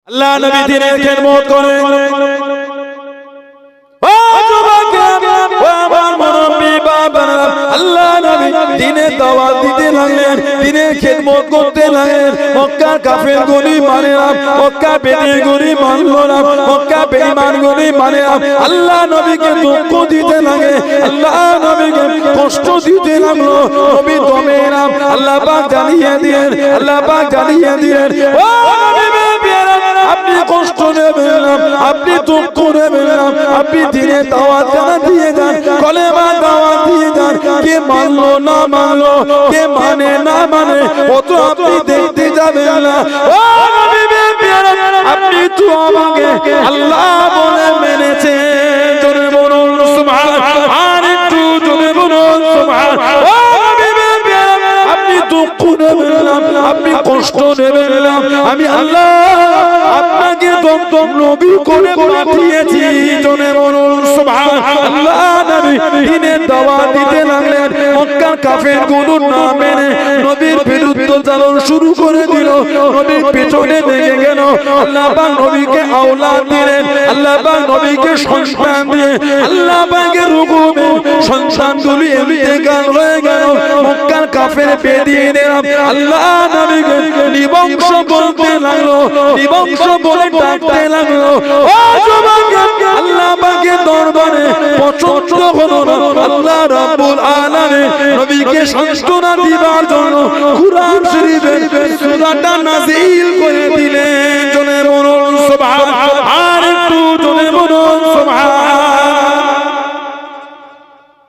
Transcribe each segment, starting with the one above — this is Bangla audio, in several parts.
আল্লাহ নবী দিনের খেদমত করেন। ও যুবক ও আমার মুরব্বি বাবারা, আল্লাহ নবী দিনের দাওয়াত দিতে লাগলেন, দিনের খেদমত করতে লাগলেন। মক্কার কাফের গুলি মানে না, মক্কা বেঈমান গুলি মানলো না, মক্কা বেঈমান গুলি মানে না। আল্লাহ নবীকে দুঃখ দিতে লাগে, আল্লাহ নবীকে কষ্ট দিতে লাগলো। নবী দমে না, আল্লাহ পাক জানিয়ে দিলেন, আল্লাহ পাক জানিয়ে দিলেন, ও নবী আপনি কষ্ট নেবেন না, আপনি দুঃখ নেবেন না, আপনি দিনে দাওয়াত দিয়ে যান, কলেমা দাওয়াত দিয়ে যান। কে মানলো না মানলো, কে মানে না মানে, কত আপনি দেখতে যাবেন না। ও নবী প্যারা, আপনি তো আমাকে আল্লাহ বলে মেনেছেন। জোরে বলুন সুবহানাল্লাহ, আর একটু জোরে বলুন সুবহানাল্লাহ। ও নবী প্যারা, আপনি দুঃখ নেবেন না, আপনি কষ্ট নেবেন না। আমি আল্লাহ আপনাকে দমদম নবী করে পাঠিয়েছি। জোরে বলুন সুবহানাল্লাহ। নবী দিনের দাওয়াত দিতে লাগলেন, মক্কার কাফেরগুলোর না মেনে নবীর বিরুদ্ধচারণ শুরু করে দিল। নবীর পেছনে লেগে গেল। আল্লাহ পাক নবীকে আওলাদ দিলেন, আল্লাহ পাক নবীকে সন্তান দিয়ে, আল্লাহ পাকের হুকুমে সন্তানগুলি ইন্তেকাল হয়ে গেল। মক্কার কাফের বেদিনেরা আল্লাহ নবীকে নিবংশ বলতে লাগলো, নিবংশ বলে ডাকতে লাগলো। ও যুবক, আল্লাহ পাকের দরবারে পছন্দ হলো না। আল্লাহ রাব্বুল আলামিন নবীকে সান্ত্বনা দিবার জন্য কুরআন শরীফের সূরাটা নাযিল করে দিলেন। জোরে বলুন সুবহানাল্লাহ, আর একটু জোরে বলুন সুবহানাল্লাহ।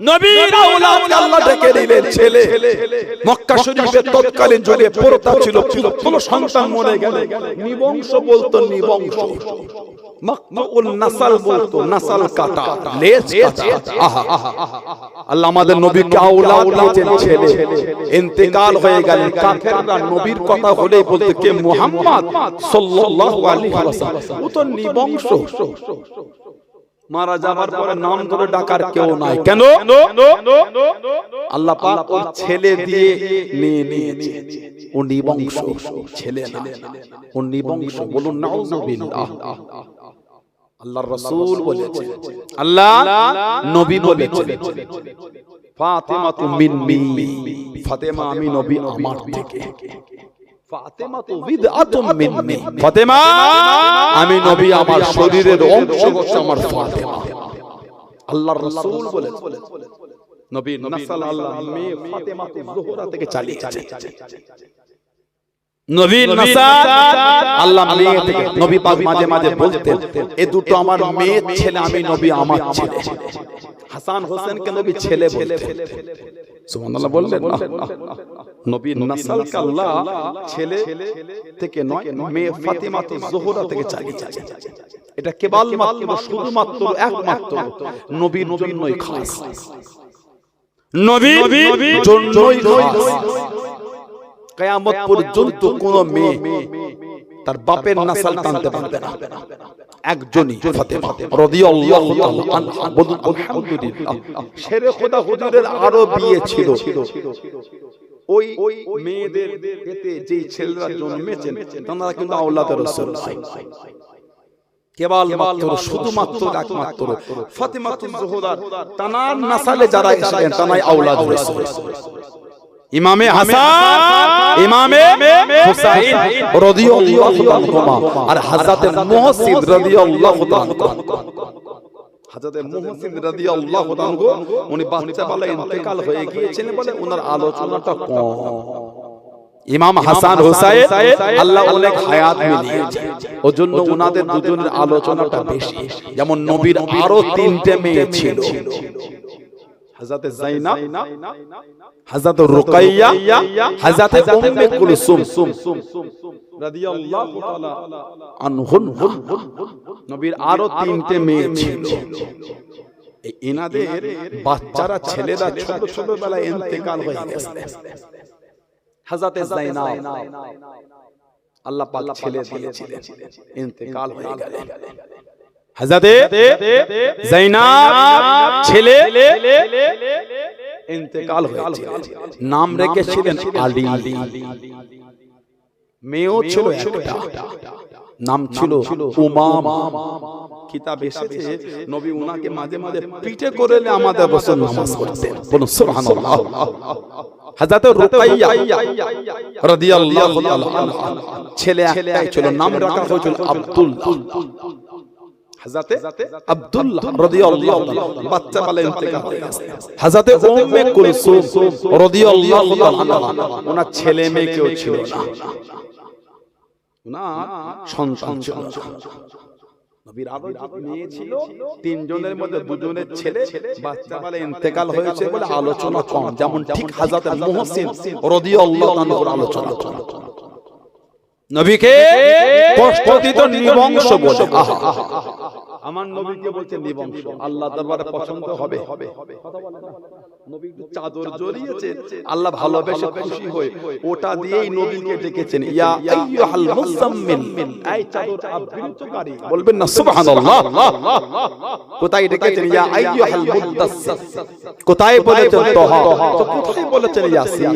নবীর আওলাদকে আল্লাহ ডেকে দিলেন ছেলে। মক্কা শরীফের তৎকালীন যুগে প্রথা ছিল, কোন সন্তান মরে গেলে নিবংশ বলতো, নিবংশ। মাকতুল নাসাল বলতো, নাসাল কাটা, লেজ কাটা। আহা, আল্লাহ আমাদের নবীকে আওলাদ দিয়েছেন ছেলে। ইন্তেকাল হয়ে গেল, কাফেররা নবীর কথা হলেই বলতো কে মুহাম্মদ সাল্লাল্লাহু আলাইহি ওয়াসাল্লাম, ও তো নিবংশ। মারা যাবার পরে নাম ধরে ডাকার কেউ নাই। কেন? আল্লাহ পাক ওই ছেলে দিয়ে নিয়ে নিয়েছে। ও নিবংশ, ছেলে না, ও নিবংশ। বলুন নাউযুবিল্লাহ। আল্লাহর রাসূল বলেছেন, আল্লাহ নবী বলেছেন, ফাতেমা তু মিন্নি, ফাতেমা আমি নবী আমার থেকে। ফাতেমা তু বিদআতুম মিন্নি, ফাতেমা আমি নবী আমার শরীরের অংশ হচ্ছে আমার ফাতেমা। আল্লাহর রাসূল বলেছেন, নবী নাসাল আল্লাহ মেয়ে ফাতেমা তু জোহরা থেকে চালিয়েছে। নবীর নাসাল আল্লাহ মেয়ে থেকে। নবী পাক মাঝে মাঝে বলতেন, এ দুটো আমার মেয়ে ছেলে, আমি নবী আমার ছেলে। হাসান হোসেনকে নবী ছেলে বলতেন। সুবহানাল্লাহ বললেন না? নবীর নাসালকে আল্লাহ ছেলে থেকে নয়, মেয়ে ফাতিমা তো জোহরা থেকে চালিয়েছে। এটা কেবলমাত্র, শুধুমাত্র, একমাত্র নবীর জন্যই খাস, নবীর জন্যই খাস। কিয়ামত পর্যন্ত কোন মেয়ে তার বাপের নাসাল টানতে পারবে না। একজনই, ফাতেমা রাদিয়াল্লাহু তাআলা আনহা। বলুন আলহামদুলিল্লাহ। শেরে খোদা হুজুরের আরো বিয়ে ছিল। ওই মেয়েদের পেটে যেই ছেলেরা জন্মেছেন তারা কিন্তু আওলাদে রাসূল নয়। কেবলমাত্র, শুধুমাত্র, একমাত্র ফাতেমা জোহরা তানার নাসালে যারা এসেছেন তারাই আওলাদে রাসূল। ইমামে হাসান, ইমামে হুসাইন রাদিয়াল্লাহু আনহুমা আর হযরত মুহসিন রাদিয়াল্লাহু আনহু। হযরত মুহসিন রাদিয়াল্লাহু আনহু উনি বাচ্চাবেলা ইন্তেকাল হয়ে গিয়েছেন বলে ওনার আলোচনাটা কম। ইমাম হাসান হুসাইন আল্লাহ অনেক হায়াত মিলিয়েছে, ওজন্য ওনাদের দুজনের আলোচনাটা বেশি। যেমন নবীর আরো তিনটে মেয়ে ছিল, হযরত যায়নাব, হযরত রুকাইয়া, হযরত উম্মে কুলসুম রাদিয়াল্লাহু তাআলা আনহুন্না। নবীর আরো তিনটে মেয়ে ছিল। এই এনাদের বাচ্চারা, ছেলেরা ছোট ছোট বেলায় ইন্তেকাল হয়ে গেছে। হযরত যায়নাব আল্লাহ পাক ছেলে দিয়েছিলেন, ইন্তেকাল হয়ে গেল। হযরত যায়নাব ছেলে ইন্তেকাল হয়েছে, নাম রেখেছিলেন আলী। মেয়েও ছিল একটা, নাম ছিল উমামা। কিতাব এসেছে নবী উনাকে মাঝে মাঝে পিঠে করে আমাদের রাসূল নামাজ পড়তেন। বলুন সুবহানাল্লাহ। হযরত রুকাইয়া রাদিয়াল্লাহু তাআলা ছেলে একটাই ছিল, নাম রাখা হয়েছিল আব্দুল্লাহ। হযরত আব্দুল্লাহ রাদিয়াল্লাহু তাআলা বাচ্চা কালে ইন্তেকাল হয়ে গেছে। হযরত উম্মে কুলসুম রাদিয়াল্লাহু তাআলা ওনার ছেলে মেয়ে কেউ ছিল না, না সন্তান ছিল না। নবীর আরো মেয়ে ছিল, তিনজনের মধ্যে দুজনের ছেলে বাচ্চা কালে ইন্তেকাল হয়েছে বলে আলোচনা কম। যেমন ঠিক হযরত মুহসিন রাদিয়াল্লাহু তাআলার আলোচনা কম। নবীকে কষ্ট দিত নিবংশ বলে। আমার নবীকে বলছে নিবংশ, আল্লাহ দরবারে পছন্দ হবে? কথা বলে না। নবী চাদর জড়িয়েছে, আল্লাহ ভালোবেসে খুশি হয়ে ওটা দিয়েই নবীকে ডেকেছেন, ইয়া আইয়ুহাল মুজাম্মিল, এই চাদর আবৃতকারী। বলবেন না সুবহানাল্লাহ। কোথায় ডেকেছেন? ইয়া আইয়ুহাল মুদাসসির। কোথায় বলেছেন তোহা? তো কোথায় বলেছেন ইয়াসিন?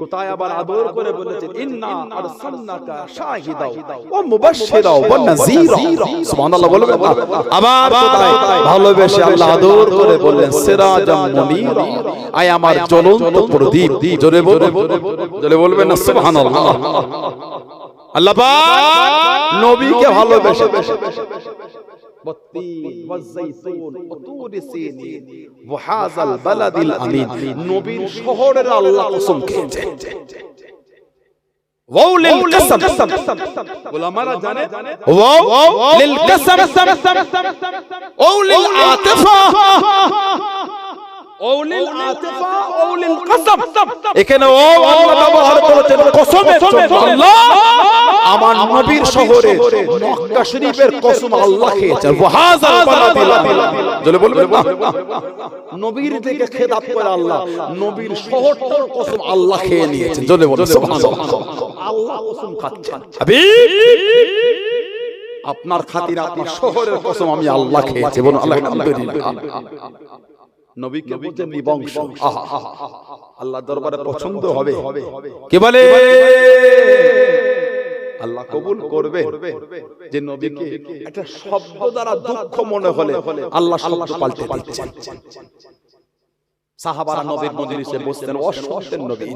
কোথায় আবার আদর করে বলেছেন ইন্না আরসালনাকা শাহিদা ওয়া মুবাশশিরা ওয়া নাযীরা। সুবহানাল্লাহ বলবেন না। আবার কোথায় ভালোবেসে আল্লাহ আদর করে বললেন সিরাজাম মুনীরা, আয় আমার জ্বলন্ত প্রদীপ। জোরে বলবেন না সুবহানাল্লাহ। আল্লাহ পাক নবীকে ভালোবেসে নবীর শহরের আল্লাহ কসম খেয়েছে। ওয়াও লিল কসম, উলামারা জানে ওয়াও লিল কসম, ওয়াও লিল আতিফা, ওয়াও লিল আতিফা, ওয়াও লিল কসম। এখানে ওয়াও আল্লাহ ব্যবহার করেছেন কসমের জন্য। আল্লাহ আমার নবীর শহরে মক্কা শরীফের কসম আল্লাহ খেয়েছেন। ওয়াহাযাল বালাদিল আমিন। জলে বলবেন না। নবীর থেকে খেতাব করে আল্লাহ নবীর শহরটার কসম আল্লাহ খেয়ে নিয়েছেন। জলে বলবেন সুবহানাল্লাহ। আল্লাহ কসম খাচ্ছেন, হাবিব আপনার খাতিরে আপনার শহরের কসম আমি আল্লাহ খেয়েছি। বলুন আলহামদুলিল্লাহ। নবীকে বলছেন নিবংশ। আল্লাহ দরবারে পছন্দ হবে। কি বলে? আল্লাহ কবুল করবে যে নবীকে একটা শব্দ দ্বারা দুঃখ মনে হলে আল্লাহ শব্দ পাল্টে দিচ্ছেন। সাহাবারা নবীর মজলিসে বসতেন, ওয়াজ শুনতেন, নবী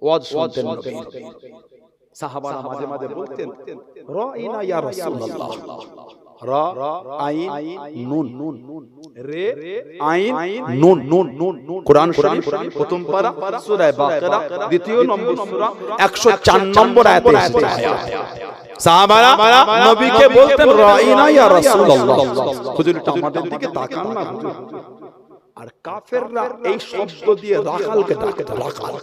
ওয়াজ শুনতেন। নবী সাহাবারা মাঝে মাঝে বলতেন রাইনা ইয়া রাসূলুল্লাহ। রা আইন নুন, রে আইন নুন। কোরআন শরীফ প্রথম পারা সূরা বাকারা দ্বিতীয় নম্বর সূরা 104 নম্বর আয়াতে এসেছে। সাহাবারা নবীকে বলতেন রাইনা ইয়া রাসূলুল্লাহ। হুজুর আমাদের দিকে তাকান না। আর কাফেররা এই শব্দ দিয়ে রাখালকে ডাকে, রাখাল।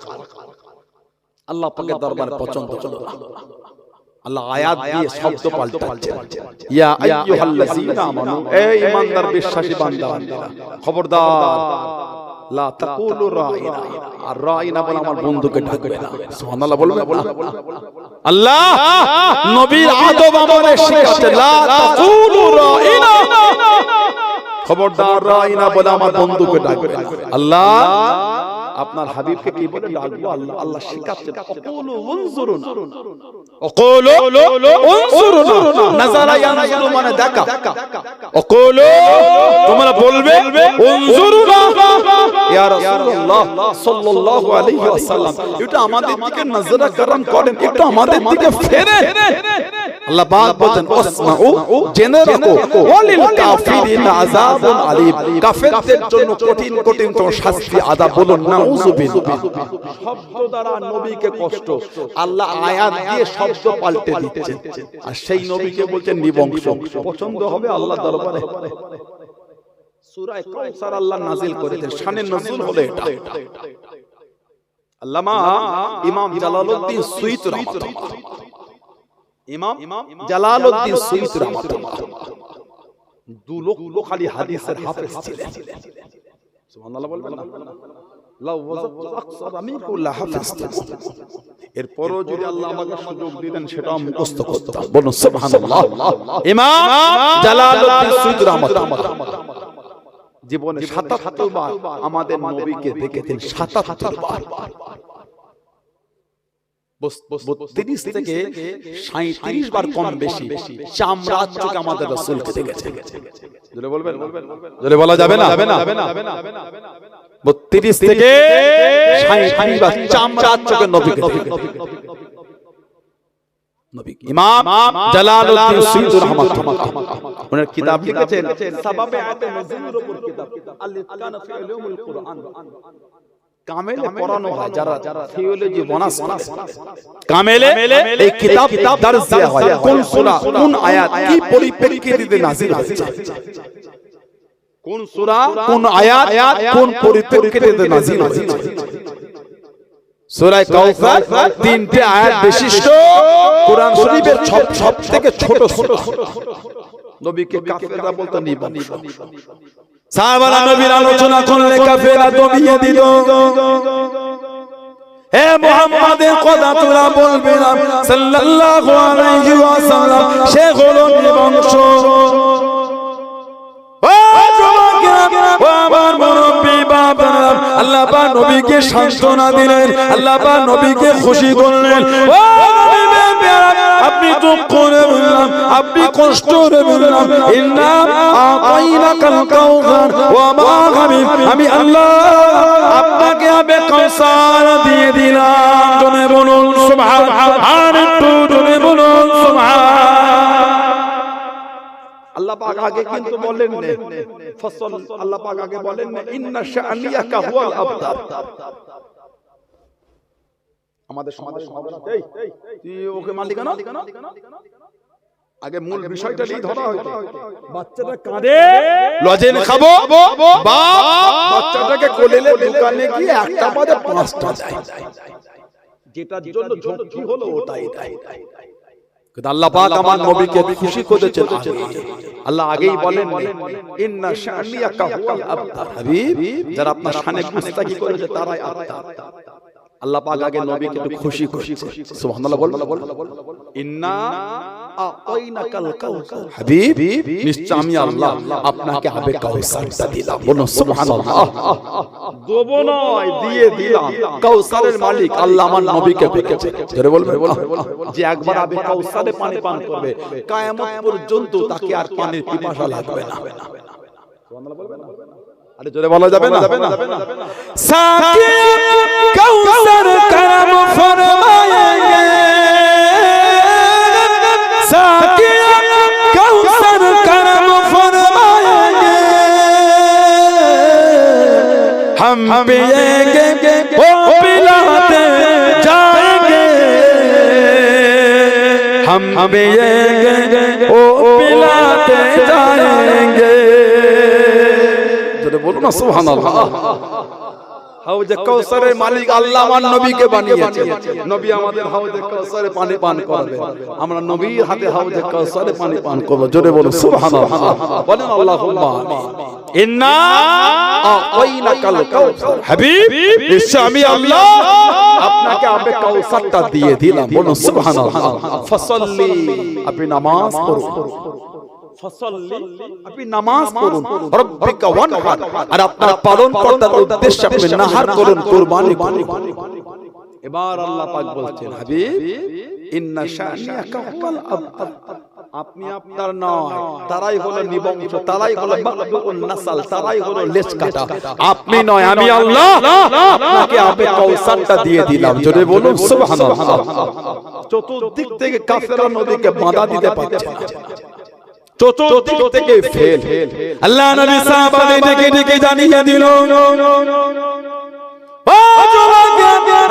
আল্লাহ পাকের দরবারে পছন্দ হলো না। আল্লাহ আয়াত দিয়ে শব্দ পাল্টাচ্ছেন। ইয়া আইয়ুহাল্লাযীনা আমানু, এই ঈমানদার বিশ্বাসী বান্দা বান্দীরা, খবরদার লা তাকুলু রাইনা। আর রাইনা বলে আমার বন্ধুকে ডাকবে না। সুবহানাল্লাহ বলবেন না। আল্লাহ নবীর আদব আমাদের শিখাচ্ছেন, লা তাকুলু রাইনা। খবরদার রাইনা বলে আমার বন্ধুকে ডাকবে না। আল্লাহ আপনার হাবিবকে কি বলে ডাকবো? আল্লাহ আল্লাহ শিখাচ্ছেন, আকুলু উনজুরুনা, আকুলু উনজুরুনা। নাযারা ইয়ানজুরু মানে দেখা। আকুলু তোমরা বলবে উনজুরুনা ইয়া রাসূলুল্লাহ সাল্লাল্লাহু আলাইহি ওয়াসাল্লাম, এটা আমাদের দিকে নজরা করম করেন, একটু আমাদের দিকে ফেরেন। আল্লাহ পাক বলেন ওয়াসমাউ, জেনে রাখো, ওয়ালিল কাফিরিনা আযাবুন আলীম, কাফেরদের জন্য কঠিন কঠিন তো শাস্তি আযাব। বলুন নাউযুবিল্লাহ। শব্দ দ্বারা নবীকে কষ্ট, আল্লাহ আয়াত দিয়ে শব্দ পাল্টে দিচ্ছেন। আর সেই নবীকে বলছেন নিবংশ। পছন্দ হবে আল্লাহ দরবারে। সূরা কাউসার আল্লাহ নাযিল করেছেন, শানে নজুল হলো এটা। আল্লামা ইমাম জালালউদ্দিন সুয়ুতী রাহমাতুল্লাহ, ইমাম জালালউদ্দিন সুয়ুতী রাহমাতুল্লাহ 2 লক্ষ খালি হাদিসের হাফেজ ছিলেন। সুবহানাল্লাহ বলবেন না। লাউ ওয়াজাতু আকসারা মিনকু লা হাফিজতু। এরপরও যদি আল্লাহ আমাকে সুযোগ দিতেন সেটাও মুখস্থ করতাম। বলুন সুবহানাল্লাহ। ইমাম জালালউদ্দিন সুয়ুতী রাহমাতুল্লাহ জীবনে ৭৭ বার আমাদের নবীকে দেখেছেন, ৭৭ বার। 32 থেকে 37 বার কম বেশি চামড়ার চোখে আমাদের রাসূলকে দেখেছে। জোরে বলবেন, জোরে বলা যাবে না? 32 থেকে 37 বার চামড়ার চোখে নবীকে দেখেছে। ইমাম জালালউদ্দিন সুয়ুতী রাহমাতুল্লাহ ওনার কিতাব লিখেছেন সাবাবে আয়াতে নজুলের উপর কিতাব আল-ইতকান ফি উলুমুল কুরআন। কামেলে পড়ানো হয়, যারা থিওলজি অনার্স করে কামেলে এই কিতাব দর্জ দেয়া হয় কোন সূরা কোন আয়াত কি পরিপ্রেক্ষিতে নাযিল হয়েছে, কোন সূরা কোন আয়াত কোন পরিপ্রেক্ষিতে নাযিল হয়েছে। সূরা কাউসার 3টে আয়াত বিশিষ্ট কোরআন শরীফের সবথেকে ছোট সূরা। নবীকে কাফেররা বলতো নিবংশ। সাহাবারা নবীর আলোচনা করলে কাফেররা দমিয়ে দিল। হে মুহাম্মাদের কথা তোরা বলবে না সাল্লাল্লাহু আলাইহি ওয়াসাল্লাম সে হলো নিবংশ। আল্লাহ পাক নবীকে সান্ত্বনা দিলেন, আল্লাহ পাক নবীকে খুশি করলেন। আপনি দুঃখ করে বললাম, আপনি কষ্ট করে বললাম, ইন্না আতাইনাকাল কাউসার ওয়া মা হামিম, আমি আল্লাহ আপনাকে আবে কাউসার দিয়ে দিলাম। জনে বলুন সুবহানাল্লাহ, আর একটু জনে বলুন সুবহানাল্লাহ। আল্লাহ পাক আগে কিন্তু বলেন না ফসল, আল্লাহ পাক আগে বলেন না ইন্না শাআনিয়াকা হুয়াল আবতার। আমাদের সমাজে এই তুই ওকে মালিক না, আগে মূল বিষয়টা নিয়ে ধরা হতো। বাচ্চাটা কাঁদে লজেন খাবো, বাপ বাচ্চাটাকে কোলে নিয়ে দোকানে গিয়ে একটা বাদে 5টা যায়, যেটার জন্য ঝক্কি হলো ওটাই। কিন্তু আল্লাহ পাক আমার নবীকে খুশি করেছেন। আল্লাহ আগেই বলেন ইন্না শাআনিয়াকা হুয়াল আবতার, হাবিব যারা আপনার শানে গুস্তাখি করেছে তারাই আবতার। আল্লাহ পাক আগে নবীকে একটু খুশি করেছে। সুবহানাল্লাহ বল। ইন্না আতাইনাকাল কাউসার, হাবিব নিশ্চয় আমি আল্লাহ আপনাকে আবে কাউসারটা দিলাম। বলুন সুবহানাল্লাহ। দেব নয় দিয়ে দিলাম। কাউসারের মালিক আল্লাহ আমার নবীকে পেয়েছে। জোরে বলবে যে একবার আবে কাউসারে পানি পান করবে কিয়ামত পর্যন্ত তাকে আর পানির পিপাসা লাগবে না। সুবহানাল্লাহ বলবেন না? আরে জোরে বলা যাবে না? সাকি কাউসার করম ফরমায়েঙ্গে, সাকি কাউসার করম ফরমায়েঙ্গে, हम पिएंगे वो पिलाते जाएंगे, हम पिएंगे वो पिलाते जाएंगे। বলুন না সুবহানাল্লাহ। হাউজে কাউসারের মালিক আল্লাহ আমার নবীকে বানিয়েছে। নবী আমাদের হাউজে কাউসারে পানি পান করবে, আমরা নবীর হাতে হাউজে কাউসারে পানি পান করব। জোরে বলুন সুবহানাল্লাহ। বলেন আল্লাহুম্মা আমিন। ইন্না আতাইনাকাল কাউসার, হাবিব নিশ্চয় আমি আল্লাহ আপনাকে আবে কাউসারটা দিয়ে দিলাম। বলুন সুবহানাল্লাহ। ফাসাল্লি, আপনি নামাজ পড়ুন। আপনি নামাজ পড়ুন। রব্বিকা ওয়ানহার, আর আপনার পালন কর্তার উদ্দেশ্যে আপনি নাহার করুন, কুরবানি করুন। এবার আল্লাহ পাক বলছেন হাবিব ইন্না শাআনিয়াকা হুয়াল আবতার, আপনি আপনার নয়, তারাই হলো নিবংশ, তারাই হলো মাকবুল নাসাল, তারাই হলো লেজ কাটা। আপনি নয়, আমি আল্লাহ আপনাকে আবে কাউসারটা দিয়ে দিলাম। জোরে বলুন সুবহানাল্লাহ। চতুর্দিক থেকে কাফেররা নবীকে বাধা দিতে পারছে না, চতুর্দিক থেকে ফেল। আল্লাহ নবী সাহাবাদের ডেকে ডেকে জানিয়ে দিল,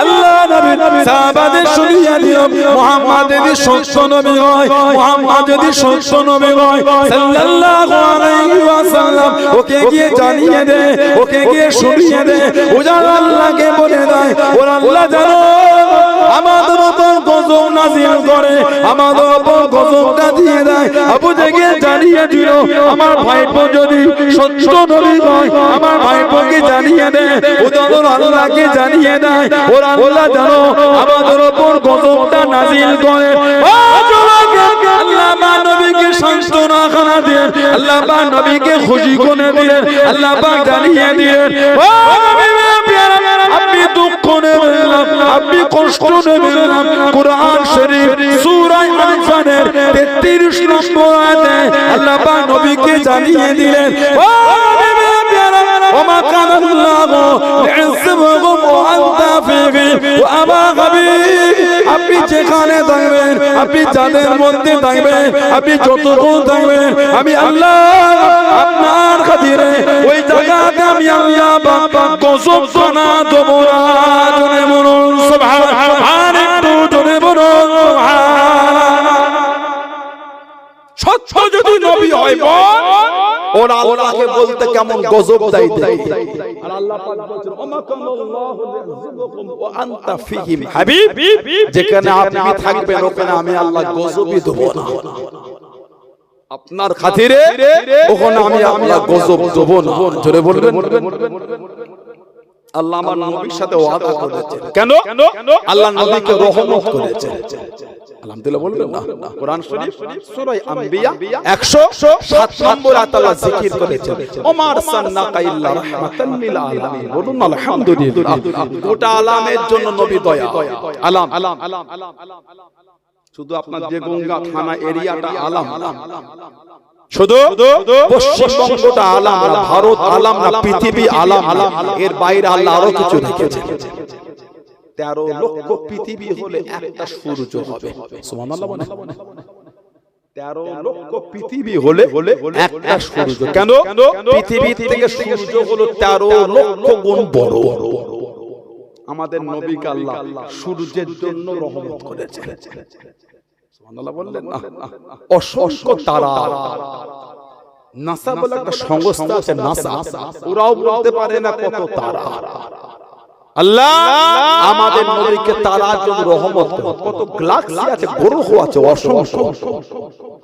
আল্লাহ নবী সাহাবাদের শুনিয়ে দিল মুহাম্মদ যদি সত্য নবী হয়, মুহাম্মদ যদি সত্য নবী হয় সাল্লাল্লাহু আলাইহি ওয়াসাল্লাম ওকে গিয়ে জানিয়ে দে, ওকে গিয়ে শুনিয়ে দে, উজাড় আল্লাহকে বলে দেয় ওর আল্লাহ জানো আমাদের উপর গজব নাযিল করে, আমাদের উপর গজবটা দিয়ে দেয়। আবু জেগে জানিয়ে দিল আমার ভাইপো যদি সত্য নবী হয়, আমার ভাইপোকে জানিয়ে দে, উজাড় আল্লাহকে জানিয়ে দেয় ওর আল্লাহ জানো আমাদের উপর গজবটা নাযিল করে। আল্লাহ পাক নবীকে সান্ত্বনা খানা দিলেন, আল্লাহ পাক নবীকে খুশি করে দিলেন, আল্লাহ পাক জানিয়ে দিলেন ও নবী প্যারা, আপনি দুঃখ নেবেন না, আপনি কষ্ট নেবেন না। কুরআন শরীফ সূরা আনফালের 33 নম্বর আয়াতে আল্লাহ পাক নবীকে জানিয়ে দিলেন, ও নবী প্যারা, ওমা কানা আল্লাহু লিইউযিবাহুম ওয়া আনতা ফীহিম ওয়া আবা হাবিব, আপনি যেখানে থাকবেন, আপনি যাদের মধ্যে থাকবেন, আপনি যতক্ষণ থাকবেন, আমি আল্লাহ আপনার খাতিরে ওই জায়গাতে আমি আল্লাহ পাক গজব না দেব না। জোরে বলুন সুবহানাল্লাহ, আর একটু জোরে বলুন সুবহানাল্লাহ। সত্য যদি নবী হয় ওর আল্লাহকে বলতে কেমন গজব দেয়, আর আল্লাহ পাক বলেন ওমা কানাল্লাহু লিইউযিবাকুম ওয়া আনতা ফীহিম, হাবিব যেখানে আপনি থাকবেন ওখানে আমি আল্লাহ গজবই দেব না, আপনার খাতিরে ওখানে আমি আল্লাহ গজব দেব না। জোরে বলবেন। আল্লাহ আমার নবীর সাথে ওয়াদা করেছেন, কেন? আল্লাহ নবীকে রহমত করেছেন। আলহামদুলিল্লাহ বলবেন না? কোরআন শরীফ সূরা আম্বিয়া 107 নম্বর আয়াত আল্লাহ জিকির করেছেন, ওমা আরসালনাকা ইল্লা রাহমাতাল লিল আলামিন। বলুন আলহামদুলিল্লাহ। গোটা আলামের জন্য নবী দয়া। আলাম শুধু আপনার যে গঙ্গা থানা এরিয়াটা আলাম, শুধু পশ্চিমবঙ্গটা আলাম না, ভারত আলাম না, পৃথিবী আলাম, এর বাইরে আল্লাহ আরো কিছু রেখেছেন। 13 লক্ষ পৃথিবী হলে একটা সূর্য হবে। সুবহানাল্লাহ বলেন। 13 লক্ষ পৃথিবী হলে একটা সূর্য। কেন? পৃথিবী থেকে সূর্য হলো 13 লক্ষ গুণ বড়। আমাদের নবীকে আল্লাহ সূর্যের জন্য রহমত করেছেন। সুবহানাল্লাহ বললেন না? অসংখ্য তারা, নাসা বলে একটা সংস্থা আছে, নাসা, ওরাও বলতে পারে না কত তারা। আল্লাহ আমাদের নবীকে তারার জন্য রহমত করেন। কত গ্যালাক্সি আছে, গ্রহ আছে অসংখ্য।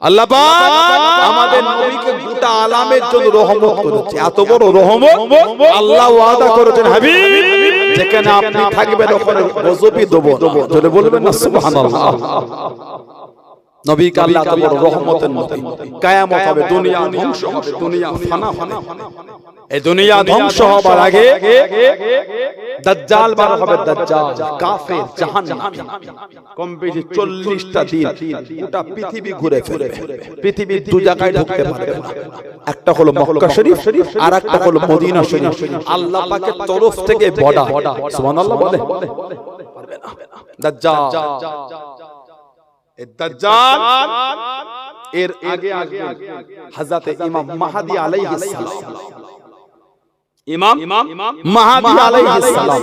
আল্লাহ পাক আমাদের নবীকে গোটা আলামের জন্য রহমত করেছে। এত বড় রহমত আল্লাহ ওয়াদা করেছেন, হাবিব যেখানে আপনি থাকবেন ওখানে গজবই দেব। জোরে বলবেন না সুবহানাল্লাহ। নবীকে আল্লাহ এত বড় রহমতের নবী। কিয়ামত হবে, দুনিয়া ধ্বংস হবে, দুনিয়া ফানা হবে। এই দুনিয়া ধ্বংস হবার আগে দাজ্জাল বার হবে, দাজ্জাল কাফের জাহান্নামী। কম বেশি 40টা দিন গোটা পৃথিবী ঘুরে ফিরবে, পৃথিবীর দু জায়গায় ঢুকতে পারবে না। একটা হলো মক্কা শরীফ আর একটা হলো মদিনা শরীফ। আল্লাহ পাকের তরফ থেকে বড়া, সুবহানাল্লাহ বলে পারবে না। দাজ্জাল, দাজ্জাল এর আগে হযরত ইমাম মাহদী আলাইহিস সালাম, ইমাম মাহদী আলাইহিস সালাম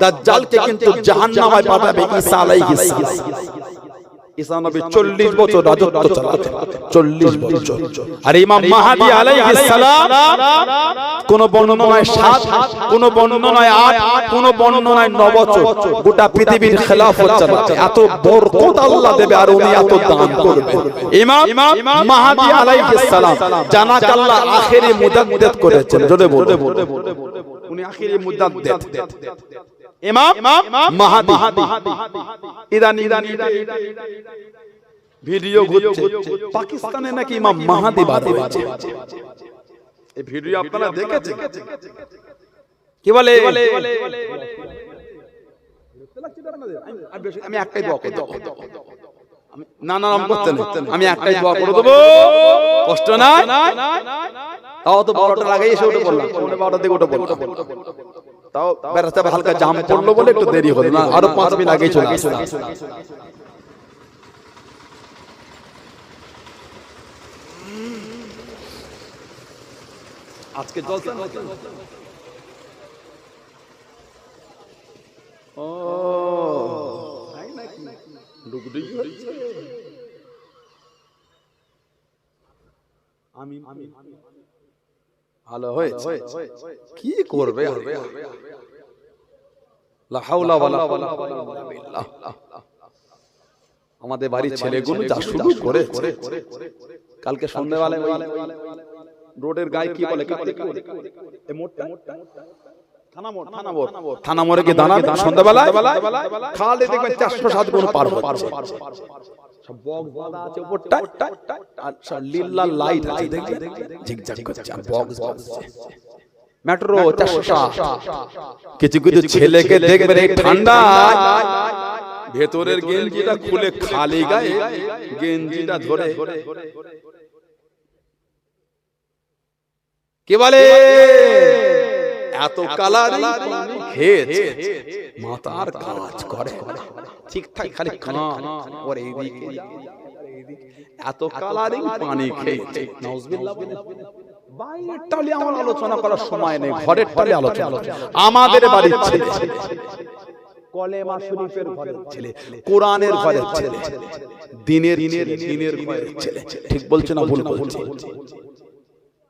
দাজ্জালকে কিন্তু জাহান্নামে পাঠাবে ঈসা আলাইহিস সালাম। ঈসা নবী 40 বছর রাজত্ব চালাতেন, 40 বছর। আর ইমাম মাহদী আলাইহিস সালাম কোন বর্ণনায় 7, কোন বর্ণনায় 8, কোন বর্ণনায় 9 বছর গোটা পৃথিবীর খেলাফত চালাতে। এত বরকত আল্লাহ দেবে আর উনি এত দান করবেন। ইমাম মাহদী আলাইহিস সালাম জানাকে আল্লাহ আখেরি মুজাদ্দিদ করেছেন। জোরে বলে উনি আখেরি মুজাদ্দিদ ইমাম মাহদী। ইদানি ভিডিও ঘুরছে পাকিস্তানে নাকি ইমাম মাহদী বার হয়েছে। এই ভিডিও আপনারা দেখেছেন? কি বলে? আমি একটাই দোয়া করে দেব, না নাম করতে নেই, আমি একটাই দোয়া করে দেবো, কষ্ট নাই। তাও তো 12টার আগে এসে উঠে বললাম, 12টার দিকে উঠে বললাম, তাও বেরাতে হালকা জাম পড়লো বলে একটু দেরি হলো, না আরো 5 মিনিট আগেই চলে আসলাম। আজকে জলসা ও ডুগডুগি হচ্ছে। আমি ভালো হয়েছে, কি করবে? লা হাওলা ওয়ালা কুওয়াতা ইল্লা বিল্লাহ। আমাদের বাড়ির ছেলেগুলো যা শুরু করেছে, কালকে সন্ধ্যাবেলায় ওই রোডের গায়ে কি বলে, এই মোড়টা থানা মোড়ে কি দাঁড়াবে সন্ধ্যাবেলায়, খালে দেখবেন 407 গুণ পার হচ্ছে। সব বক্স বাঁধা আছে উপরটা, আর লিল্লা লাইট আছে, দেখবেন ঝিকঝাক করছে, বক্স বাজছে। মেট্রো 400 কিছু কিছু ছেলেকে দেখবেন এই ঠান্ডা ভেতরের গেঞ্জিটা খুলে খালি গায়ে গেঞ্জিটা ধরে কি বলে এত কালারিং খেয়েছে মাথার কাজ করে ঠিকঠাক খালি খানা ওর এইদিকে এত কালারিং পানি খেয়েছে নাউজুবিল্লাহ। বাইরের টালে আমার আলোচনা করার সময় নেই, ঘরের টালে আলোচনা। আমাদের বাড়ির ছেলে, কলেমা শরীফের ঘরের ছেলে, কোরআনের ঘরের ছেলে, দিনের ঘরের ছেলে, ঠিক বলছে না ভুল বলছে?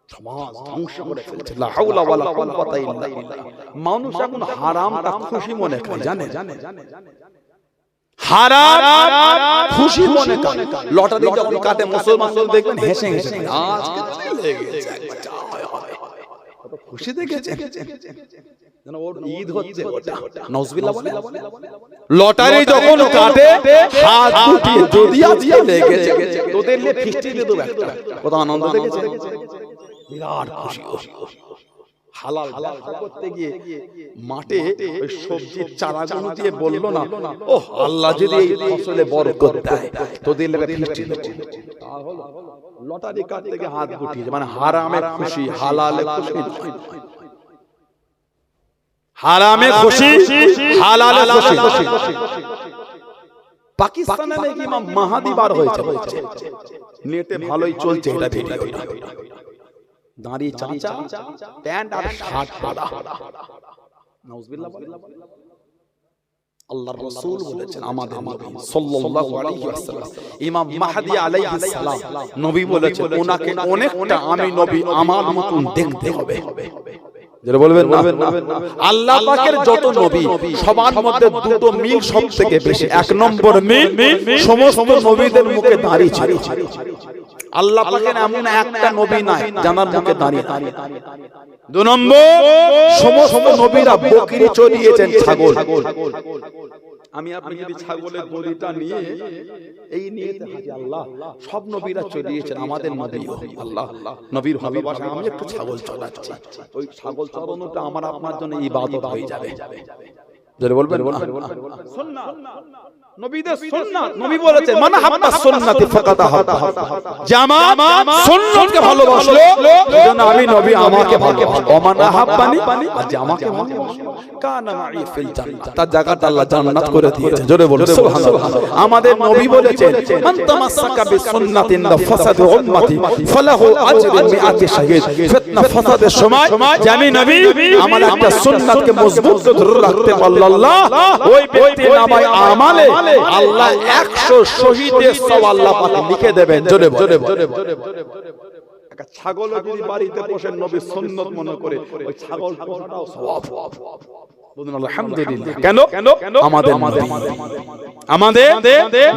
সমাজ ধ্বংস করে ফেলছে। লা হাওলা ওয়ালা কুওয়াতা ইল্লা বিল্লাহ। মানুষ এখন হারামটা খুশি মনে করে, জানে হারাম খুশি মনে করে। লটারি যখন কাটে মুসলমানদের দেখবেন হেসে হেসে আজকে চলে গেছে কত খুশি দেখেছে যেন ওর ঈদ হচ্ছে ওটা। নাউজুবিল্লাহ বলে লটারি যখন কাটে হাত উঠিয়ে যদি আজকে লেগেছে তোদের নিয়ে ফিস্টি দিয়ে দেব একটা, কত আনন্দ দেখেছে, বিরাট খুশি। হালাল ব্যবসা করতে গিয়ে মাঠে ওই সবজির চারাগুলো দিয়ে বলল না, ও আল্লাহ যদি এই ফসলে বরকত দেয় তোদের লেগে ফিস্টি দেব। লটারি কাটতে গিয়ে হাত গুটিয়েছে, মানে হারামে খুশি, হালালে খুশি নয়। হারামে খুশি, হালালে খুশি। পাকিস্তানে নাকি ইমাম মাহাদি বার হয়েছে বলছে, নেটে ভালোই চলছে এটা ভিডিওটা। দাঁড়িয়ে চাচা প্যান্ট আর শার্ট পরা, নাউজুবিল্লাহ। আল্লাহর রাসূল বলেছেন, আমাদের নবী সাল্লাল্লাহু আলাইহি ওয়াসাল্লাম, ইমাম মাহদি আলাইহিস সালাম নবী বলেছেন ওনাকে অনেকটা আমি নবী আমার মতন দেখতে হবে। যারা বলবেন না, আল্লাহ পাকের যত নবী সবার মধ্যে দুটো মিল সবথেকে বেশি। এক নম্বর মিল, সমস্ত নবীদের মুখে দাড়ি ছিল। আল্লাহ পাকের এমন একটা নবী নাই জানার মুখে দাঁড়িয়ে। দুই নম্বর, সমস্ত নবীরা বকরি চড়িয়েছেন, ছাগল। আমি আপনি যদি ছাগলের দড়িটা নিয়ে এই নিয়েতে হাজি আল্লাহ সব নবীরা চড়িয়েছেন, আমাদের নবীও আল্লাহ নবীর ভালোবাসা আমি একটু ছাগল চড়াচ্ছি, ওই ছাগল চড়ানোটা আমার আপনার জন্য ইবাদত হয়ে যাবে। যারা বলবেন সুন্নাত, নবীদের সুন্নাত, নবী বলেছেন মান হাব্বা সুন্নতি ফাকাদ হাব্বা, জামা সুন্নতকে ভালোবাসলো সেজন্য আমি নবী আমাকে ভালোবাসি। ওমান হাব্বানি, আর জামাকে ভালোবাসলো কানা মাই ফিল জান্নাত, তার জায়গাটা আল্লাহ জান্নাত করে দিয়েছে। জোরে বলুন সুবহানাল্লাহ। আমাদের নবী বলেছেন মান তামাসসাকা বিসুন্নাতিন ফাসাদু উম্মতি ফালাহু আজরুন মিআতি শাহীদ। ফিতনা ফাসাদের সময় আমি নবী আমার একটা সুন্নাতকে মজবুত করে ধরে রাখতে পারল আল্লাহ, ওই ব্যক্তির নামায় আমালে আল্লাহ 100 শহীদের সওয়াব আল্লাহ পাক লিখে দেবেন। জোরে বলে একটা ছাগল যদি বাড়িতে পোষেন নবী সুন্নাত মনে করে, ওই ছাগল পোষাটাও সওয়াব। বলুন আলহামদুলিল্লাহ। কেন? আমাদের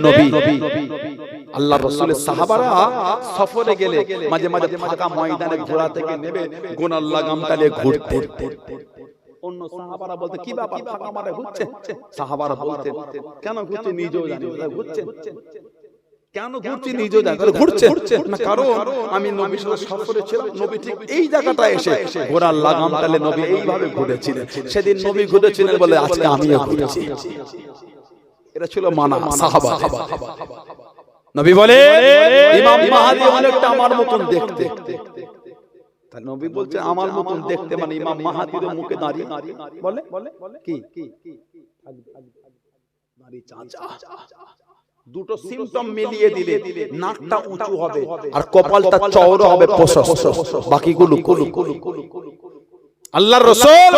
নবী। আল্লাহর রাসূলের সাহাবারা সফরে গেলে মাঝে মাঝে ফাঁকা ময়দানে ঘোড়া থেকে নেবে গোনার লাগামটালে ঘুরতে। অন্য সাহাবারা বলতে কি ব্যাপার ফাঁকা মাঠে ঘুরছে? সাহাবারা বলতেন কেন ঘুরছে নিজেও জানি না, ঘুরছে কেন ঘুরছি নিজেও জানি না, ঘুরছে না কারণ আমি নবীর সাথে সফরে ছিলাম, নবী ঠিক এই জায়গাটা এসে ঘোড়ার লাগামটালে নবী এইভাবে ঘুরেছিলেন, সেদিন নবী ঘুরেছিলেন বলে আজকে আমিও ঘুরছি। এটা ছিল মানা সাহাবা। নবী বলে ইমাম মাহদী অনেকটা আমার মতন দেখতে। নবী বলছে আমার মতন দেখতে মানে ইমাম মাহাদির মুখে দাঁড়িয়ে বলে কি দাঁড়িয়ে চাচা। দুটো সিম্পটম মিলিয়ে দিলে নাকটা উঁচু হবে আর কপালটা চওড়া হবে, প্রশস্ত, বাকিগুলো আল্লাহর রাসূল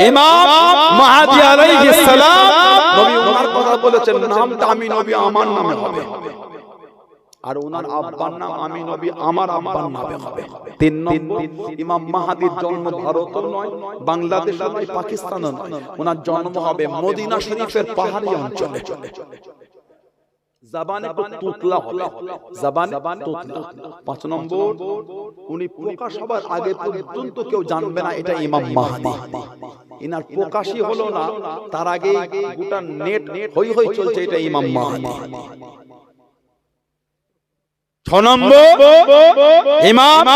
ইমাম মাহদী আলাইহিস সালাম নবী ওনার কথা বলেছেন নামটা আমি নবী আমার নামে হবে, আর ওনার আব্বার নাম আমি নবী আমার আব্বার নামে হবে। 3 নম্বর, ইমাম মাহাদির জন্ম ভারতও নয়, বাংলাদেশও নয়, পাকিস্তানও নয়, ওনার জন্ম হবে মদিনা শরীফের পাহাড়ি অঞ্চলে। জবানে তুতলা হবে, জবানে তুতলা। 5 নম্বর, উনি প্রকাশ হবার আগে পর্যন্ত কেউ জানবে না এটা ইমাম মাহদী। ইনার প্রকাশই হলো না তার আগে গোটা নেট হই চলছে এটা ইমাম মাহদী। 6 নম্বর ইমাম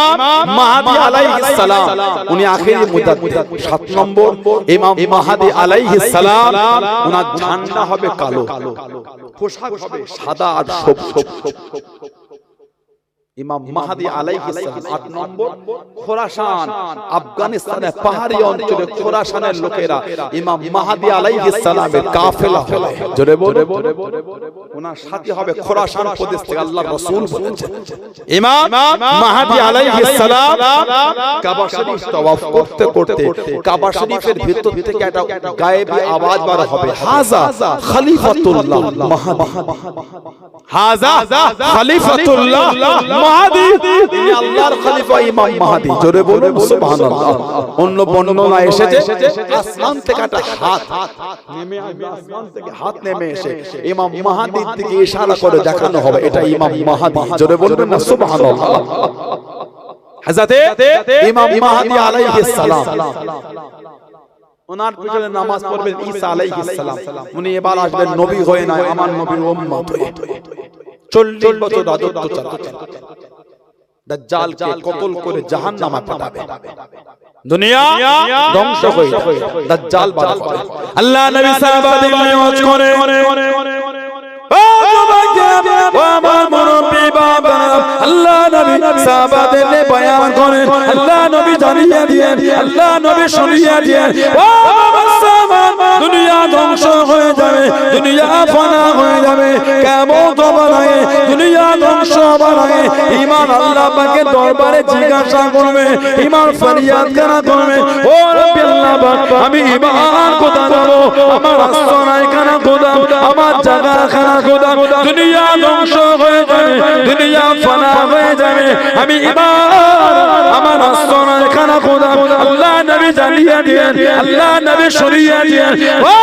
মাহদী আলাইহিস সালাম, উনি আখেরি মুজাদ্দিদ। 7 নম্বর ইমাম মাহদী আলাইহিস সালাম, ওনার ঝান্ডা হবে কালো, পোশাক হবে সাদা আর সবুজ। ইমাম মাহদী আলাইহিস সালাম। 8 নম্বর খোরাসান, আফগানিস্তানের পাহাড়ি অঞ্চলে খোরাসানের লোকেরা ইমাম মাহদী আলাইহিস সালামের কাফেলা হবে। জোরে বলে, ওনার সাথী হবে খোরাসান প্রদেশ থেকে। আল্লাহর রাসূল বলেছেন ইমাম মাহদী আলাইহিস সালাম কাবা শরীফ তাওয়াফ করতে করতে কাবা শরীফের ভিতর থেকে একটা গায়েবী আওয়াজ বার হবে, হাযা খলিফাতুল্লাহ মাহদী, হাযা খলিফাতুল্লাহ মাহদী, ইনি আল্লাহর খলিফা ইমাম মাহদী। জোরে বলুন সুবহানাল্লাহ। অন্য বর্ণনা এসেছে আসমান থেকে একটা হাত নেমে আসবে, আসমান থেকে হাত নেমে এসে ইমাম মাহদীর দিকে ইশারা করে দেখানো হবে এটা ইমাম মাহদী। জোরে বলবেন না সুবহানাল্লাহ। হযরতে ইমাম মাহদী আলাইহিস সালাম, ওনার পিছনে নামাজ পড়বেন ঈসা আলাইহিস সালাম। উনি এবার আসবেন নবী হয়ে না, আমার নবীর উম্মত হয়ে। 40 বছর রাজত্ব চালাবেন, দাজ্জালকে কতল করে জাহান্নামে পাঠাবে, দুনিয়া ধ্বংস হয়ে যাবে, দাজ্জাল বার হবে। আল্লাহ নবী সাহাবাদের নিয়াজ করে, ও আমার মুরব্বি বাবা, আল্লাহ নবী সাহাবাদের নিয়ে বয়ান করেন, আল্লাহ নবী জানিয়ে দিয়েন, আল্লাহ নবী শুনিয়ে দিয়েন, ও মুসলমান, দুনিয়া ধ্বংস হয়ে যাবে, দুনিয়া ফানা হয়ে যাবে, কিয়ামত হবার আগে দুনিয়া ধ্বংস হবার আগে ঈমান আল্লাহ পাকের দরবারে জিজ্ঞাসা করবে, ঈমান ফরিয়াদ করা করবে, ও রব্বি আল্লাহ পাক, আমি ঈমান কোথা যাব, আমার আস্তানায় খানা খোদা, আমার জায়গা খানা খোদা, দুনিয়া ধ্বংস হয়ে যাবে, দুনিয়া ফানা হয়ে যাবে, আমি ঈমান আমার আস্তানায় খানা খোদা। আল্লাহ নবী জানিয়ে দিয়েন, আল্লাহ নবী শুনিয়ে দিয়েন, ও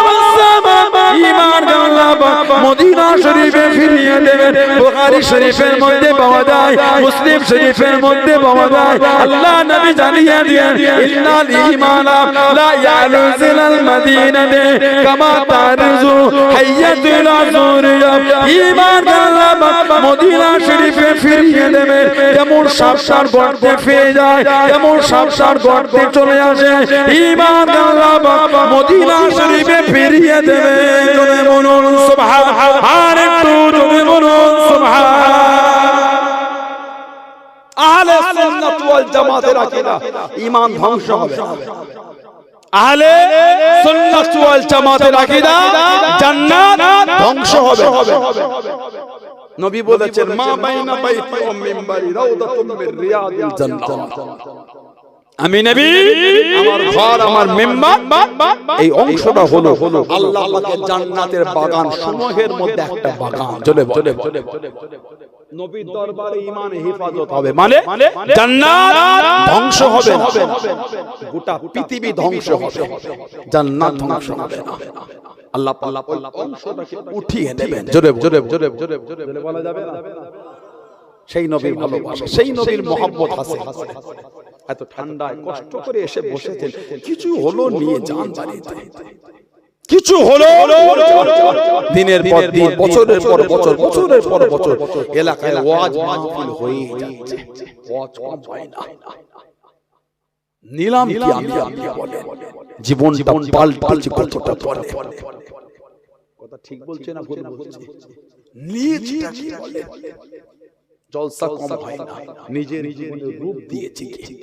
মুসলমান, ঈমান আল্লাহ পাক মদিনা শরীফে ফিরিয়ে দেবেন। বুখারী শরীফের মধ্যে পাওয়া যায়, মুসলিম শরীফের মধ্যে পাওয়া যায়। আল্লাহ নবী জানিয়ে দিয়েন, ইন্নাল ঈমানা লা ইয়ালুজিলাল মাদিনাতে কামা তারজু হাইয়াতুল আযুরিয়া। ঈমান আল্লাহ পাক মদিনা শরীফে ফিরিয়ে দেবেন, যেমন সাপসার গর্তে ফিরে যায়, যেমন সাপসার গর্তে চলে আসে, ঈমান আল্লাহ পাক মদিনা শরীফে ফিরিয়ে দেবেন। জোরে বলুন সুবহান, আর একটু জোরে বলুন সুবহান। আহলে সুন্নাত ওয়াল জামাতের আকীদা, ঈমান ধ্বংস হবে, আহলে সুন্নাত ওয়াল জামাতের আকীদা, জান্নাত ধ্বংস হবে। নবী বলেছেন, মা বাইনা বাইতি ওয়া মিম্বারি রাউদাতুম মির রিয়াদিল জান্নাত। আমি নবী, আমার ঘর, আমার মিম্বার, এই অংশটা হলো আল্লাহ পাকের জান্নাতের বাগান সমূহের মধ্যে একটা বাগান। চলে চলে নবীর দরবারে ঈমানে হেফাজত হবে, মানে জান্নাত ধ্বংস হবে না, গোটা পৃথিবী ধ্বংস হবে, জান্নাত ধ্বংস হবে না। আল্লাহ পাক অংশটাকে উঠিয়ে নেবেন। জোরে জোরে জোরে জোরে জোরে বলা যাবে না। সেই নবীর ভালোবাসা, সেই নবীর মহব্বত আছে। এত ঠান্ডায় কষ্ট করে এসে বসেছেন, কিছু হলো নিয়ে যান বাড়িতে, কিছু হলো দিনের পর দিন, বছরের পর বছর, বছরের পর বছর এলাকায় ওয়াজ মাহফিল হয়ে যাচ্ছে, ওয়াজ কম হয় না। নিলাম কি আমি আপনি বলে জীবনটা পাল্টেছে কতটা পরে, কথা ঠিক বলছে না ভুল বলছে? নিয়েছিটা কি বলে, জলসা কম হয় না, নিজের জীবনের রূপ দিয়েছি কি